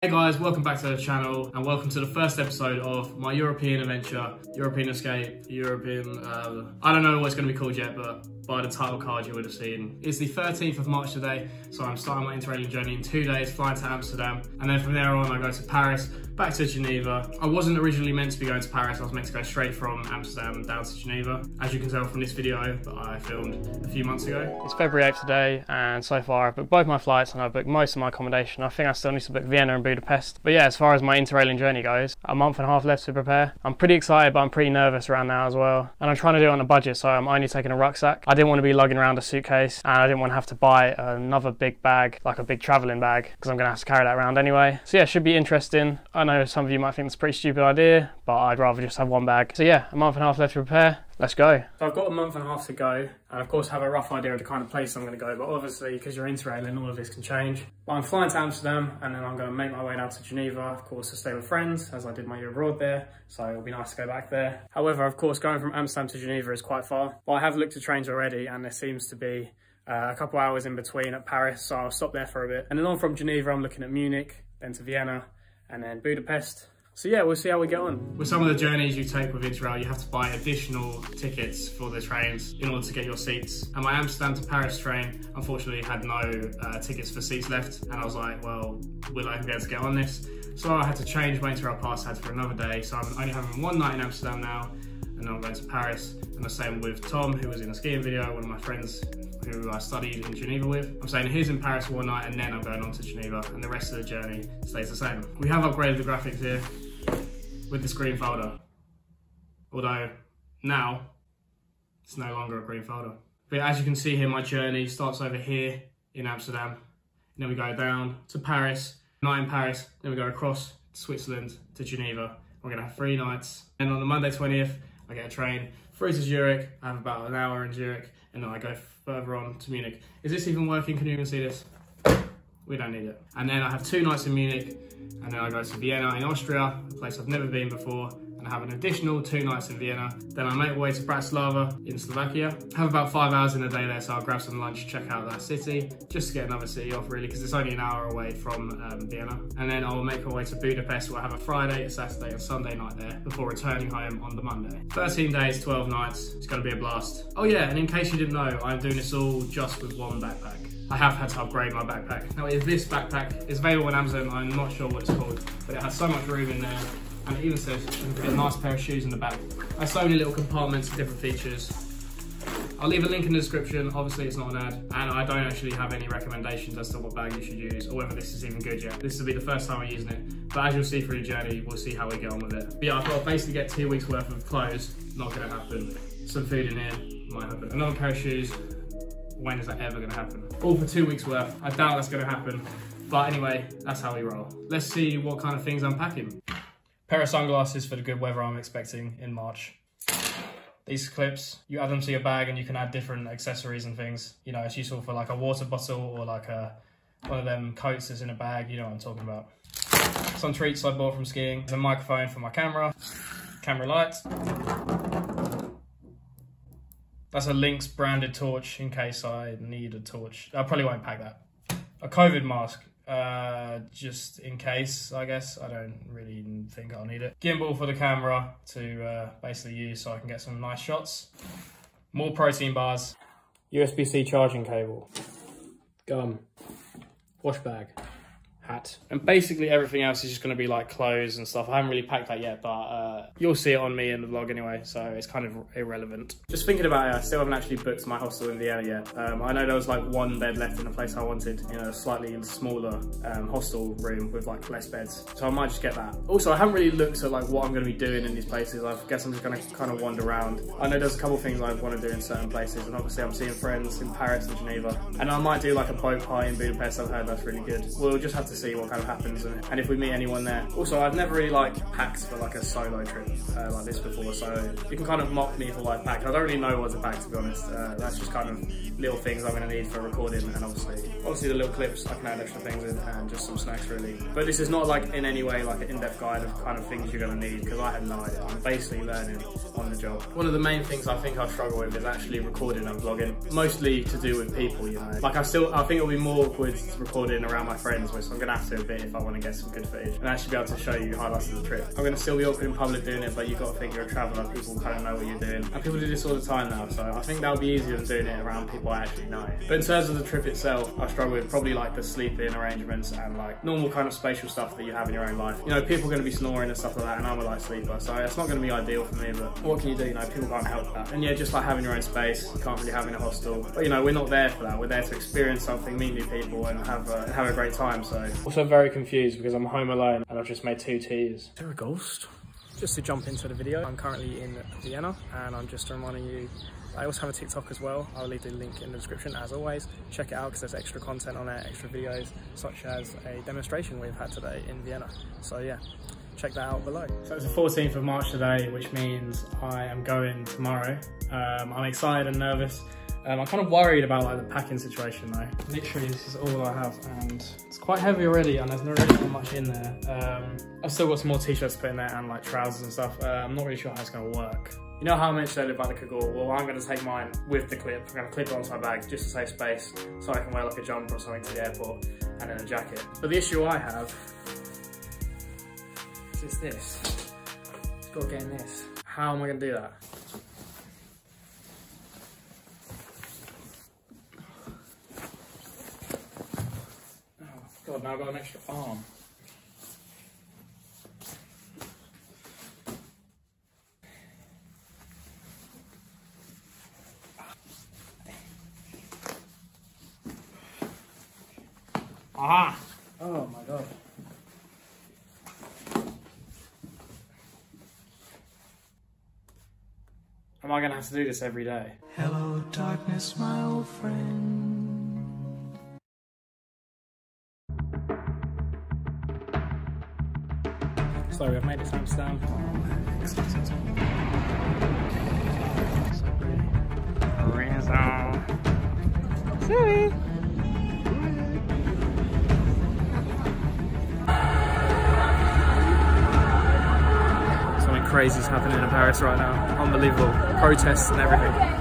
Hey guys, welcome back to the channel and welcome to the first episode of my European adventure, European escape, I don't know what it's going to be called yet, but by the title card you would have seen. It's the 13th of March today, so I'm starting my Interrail journey in 2 days, flying to Amsterdam, and then from there on I go to Paris, back to Geneva. I wasn't originally meant to be going to Paris, I was meant to go straight from Amsterdam down to Geneva, as you can tell from this video that I filmed a few months ago. It's February 8th today, and so far I've booked both my flights and I've booked most of my accommodation. I think I still need to book Vienna and Budapest. But yeah, as far as my Interrail journey goes, a month and a half left to prepare. I'm pretty excited, but I'm pretty nervous around now as well. And I'm trying to do it on a budget, so I'm only taking a rucksack. I didn't want to be lugging around a suitcase, and I didn't want to have to buy another big bag, like a big traveling bag, because I'm going to have to carry that around anyway. So yeah, it should be interesting. I know some of you might think it's a pretty stupid idea, but I'd rather just have one bag. So yeah, a month and a half left to prepare. Let's go. So I've got a month and a half to go, and of course have a rough idea of the kind of place I'm going to go, but obviously because you're interrailing, all of this can change. But I'm flying to Amsterdam, and then I'm going to make my way down to Geneva, of course, to stay with friends, as I did my year abroad there, so it'll be nice to go back there. However, of course, going from Amsterdam to Geneva is quite far. But I have looked at trains already, and there seems to be a couple hours in between at Paris, so I'll stop there for a bit. And then on from Geneva, I'm looking at Munich, then to Vienna, and then Budapest. So yeah, we'll see how we get on. With some of the journeys you take with Interrail, you have to buy additional tickets for the trains in order to get your seats. And my Amsterdam to Paris train, unfortunately, had no tickets for seats left. And I was like, well, will I be able to get on this? So I had to change my Interrail pass had for another day. So I'm only having one night in Amsterdam now, and then I'm going to Paris. And the same with Tom, who was in a skiing video, one of my friends who I studied in Geneva with. I'm saying he's in Paris one night, and then I'm going on to Geneva, and the rest of the journey stays the same. We have upgraded the graphics here with this green folder, although now it's no longer a green folder. But as you can see here, my journey starts over here in Amsterdam, and then we go down to Paris, night in Paris, then we go across Switzerland to Geneva. We're gonna have 3 nights, and on the Monday 20th I get a train through to Zurich. I have about an hour in Zurich, and then I go further on to Munich. Is this even working? Can you even see this? We don't need it. And then I have 2 nights in Munich, and then I go to Vienna in Austria, a place I've never been before, and I have an additional 2 nights in Vienna. Then I make my way to Bratislava in Slovakia. I have about 5 hours in a day there, so I'll grab some lunch, check out that city, just to get another city off really, because it's only an hour away from Vienna. And then I'll make my way to Budapest, where I have a Friday, a Saturday, and Sunday night there, before returning home on the Monday. 13 days, 12 nights, it's gonna be a blast. Oh yeah, and in case you didn't know, I'm doing this all just with one backpack. I have had to upgrade my backpack. Now this backpack is available on Amazon, I'm not sure what it's called, but it has so much room in there, and it even says you can get a nice pair of shoes in the back. It has so many little compartments with different features. I'll leave a link in the description, obviously it's not an ad, and I don't actually have any recommendations as to what bag you should use, or whether this is even good yet. This will be the first time I'm using it, but as you'll see through the journey, we'll see how we get on with it. But yeah, I've got to basically get 2 weeks worth of clothes, not gonna happen. Some food in here, might happen. Another pair of shoes, when is that ever gonna happen? All for 2 weeks worth. I doubt that's gonna happen. But anyway, that's how we roll. Let's see what kind of things I'm packing. Pair of sunglasses for the good weather I'm expecting in March. These clips, you add them to your bag and you can add different accessories and things. You know, it's useful for like a water bottle or like one of them coats that's in a bag, you know what I'm talking about. Some treats I bought from skiing. A microphone for my camera light. That's a Lynx branded torch in case I need a torch. I probably won't pack that. A COVID mask, just in case, I guess. I don't really think I'll need it. Gimbal for the camera to basically use so I can get some nice shots. More protein bars. USB-C charging cable. Gum. Wash bag. Hat. And basically everything else is just going to be like clothes and stuff. I haven't really packed that yet, but you'll see it on me in the vlog anyway, so it's kind of irrelevant. Just thinking about it, I still haven't actually booked my hostel in Vienna yet. I know there was like 1 bed left in the place I wanted, in a slightly smaller hostel room with like less beds, so I might just get that. Also, I haven't really looked at like what I'm going to be doing in these places. I guess I'm just going to kind of wander around. I know there's a couple of things I want to do in certain places, and obviously I'm seeing friends in Paris and Geneva, and I might do like a boat party in Budapest. I've heard that's really good. We'll just have to see what kind of happens and if we meet anyone there. Also, I've never really like packed for like a solo trip like this before, so you can kind of mock me for what I packed. I don't really know what to pack, to be honest. That's just kind of little things I'm going to need for recording, and obviously the little clips I can add extra things in, and just some snacks really. But this is not like in any way like an in-depth guide of kind of things you're going to need, because I have no idea. I'm basically learning on the job. One of the main things I think I struggle with is actually recording and vlogging, mostly to do with people, you know. Like I think it'll be more awkward recording around my friends, which I'm going gonna have to a bit if I want to get some good footage and actually be able to show you highlights of the trip. I'm gonna still be awkward in public doing it, but you've got to think you're a traveller. People kind of know what you're doing, and people do this all the time now. So I think that'll be easier than doing it around people I actually know. But in terms of the trip itself, I struggle with probably like the sleeping arrangements and like normal kind of spatial stuff that you have in your own life. You know, people are going to be snoring and stuff like that, and I'm a light sleeper, so it's not going to be ideal for me. But what can you do? You know, people can't help that. And yeah, just like having your own space, you can't really have in a hostel. But you know, we're not there for that. We're there to experience something, meet new people, and have a great time. So also very confused because I'm home alone and I've just made 2 teas. Is there a ghost? Just to jump into the video, I'm currently in Vienna, and I'm just reminding you, I also have a TikTok as well. I'll leave the link in the description as always. Check it out because there's extra content on there, extra videos, such as a demonstration we've had today in Vienna. So yeah, check that out below. So it's the 14th of March today, which means I am going tomorrow. I'm excited and nervous. I'm kind of worried about like the packing situation though. Literally this is all I have, and it's quite heavy already, and there's not really much in there. I've still got some more t-shirts to put in there and like trousers and stuff. I'm not really sure how it's going to work. You know how I mentioned about the Kaggle? Well, I'm going to take mine with the clip. I'm going to clip it onto my bag just to save space, so I can wear like a jumper or something to the airport, and then a jacket. But the issue I have is this. It's got to get in this. How am I going to do that? God, now I've got an extra arm. Ah! Oh my God. Am I gonna have to do this every day? Hello, darkness, my old friend. So we've made it to Amsterdam. Oh, so pretty. Something crazy is happening in Paris right now. Unbelievable. Protests and everything.